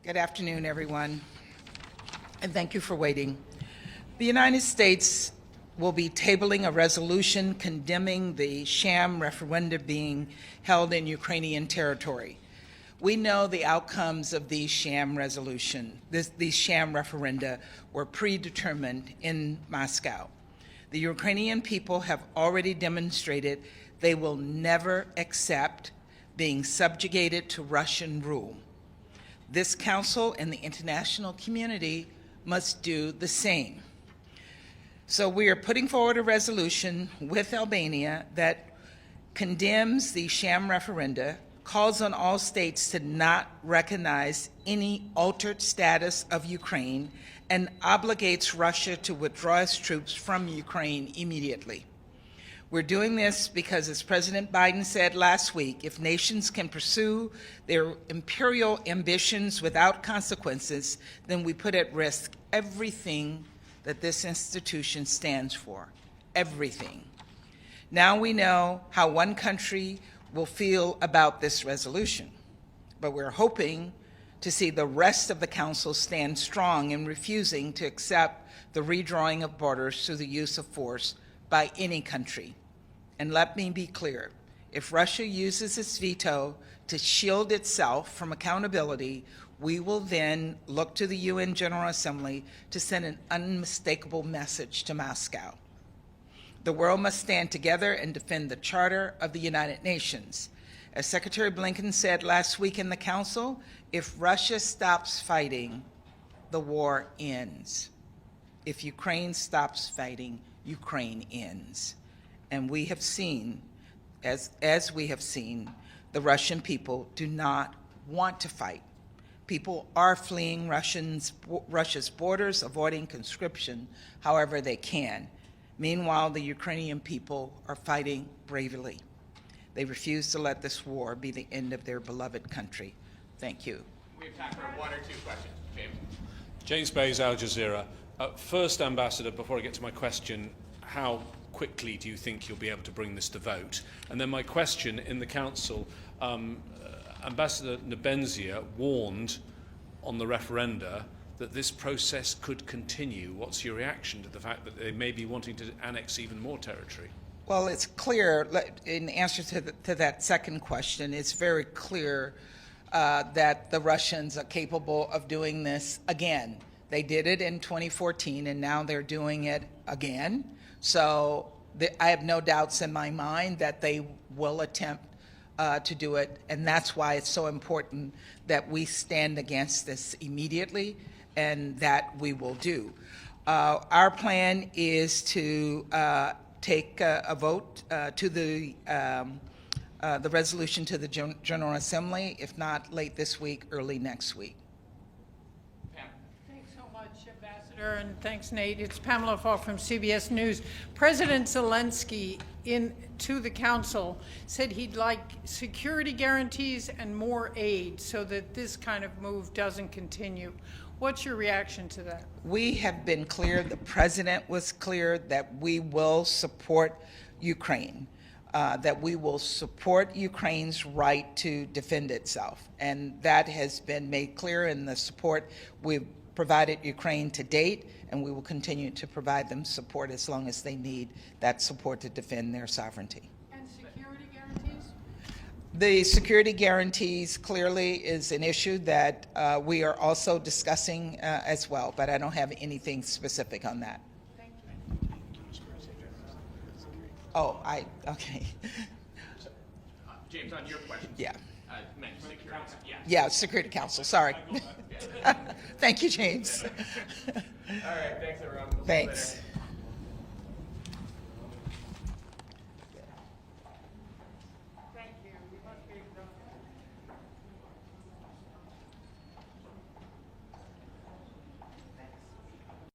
Good afternoon, everyone, and thank you for waiting. The United States will be tabling a resolution condemning the sham referenda being held in Ukrainian territory. We know the outcomes of these sham these sham referenda were predetermined in Moscow. The Ukrainian people have already demonstrated they will never accept being subjugated to Russian rule. This council and the international community must do the same. So we are putting forward a resolution with Albania that condemns the sham referenda, calls on all states to not recognize any altered status of Ukraine, and obligates Russia to withdraw its troops from Ukraine immediately. We're doing this because, as President Biden said last week, if nations can pursue their imperial ambitions without consequences, then we put at risk everything that this institution stands for, everything. Now we know how one country will feel about this resolution, but we're hoping to see the rest of the Council stand strong in refusing to accept the redrawing of borders through the use of force by any country. And let me be clear, if Russia uses its veto to shield itself from accountability, we will then look to the UN General Assembly to send an unmistakable message to Moscow. The world must stand together and defend the Charter of the United Nations. As Secretary Blinken said last week in the Council, if Russia stops fighting, the war ends. If Ukraine stops fighting, Ukraine ends. And we have seen, as we have seen, the Russian people do not want to fight. People are fleeing Russia's borders, avoiding conscription however they can. Meanwhile, the Ukrainian people are fighting bravely. They refuse to let this war be the end of their beloved country. Thank you. We have time for one or two questions. James. James Bays, Al Jazeera. First, Ambassador, before I get to my question, how quickly do you think you'll be able to bring this to vote? And then my question in the Council, Ambassador Nebenzia warned on the referenda that this process could continue. What's your reaction to the fact that they may be wanting to annex even more territory? Well, it's clear, in answer to that second question, it's very clear that the Russians are capable of doing this again. They did it in 2014, and now they're doing it again. So I have no doubts in my mind that they will attempt to do it, and that's why it's so important that we stand against this immediately, and that we will do. Our plan is to take a vote to the resolution to the General Assembly, if not late this week, early next week. Thanks so much, Ambassador, and thanks, Nate. It's Pamela Fall from CBS News. President Zelensky, to the Council, said he'd like security guarantees and more aid so that this kind of move doesn't continue. What's your reaction to that? We have been clear, the President was clear, that we will support Ukraine, that we will support Ukraine's right to defend itself. And that has been made clear in the support we've provided Ukraine to date, and we will continue to provide them support as long as they need that support to defend their sovereignty. And security guarantees? The security guarantees clearly is an issue that we are also discussing as well, but I don't have anything specific on that. Thank you. Oh, okay. James, on your question. Yeah. Security. Yeah, Security Council, sorry. Thank you, James. All right, thanks everyone. Thanks.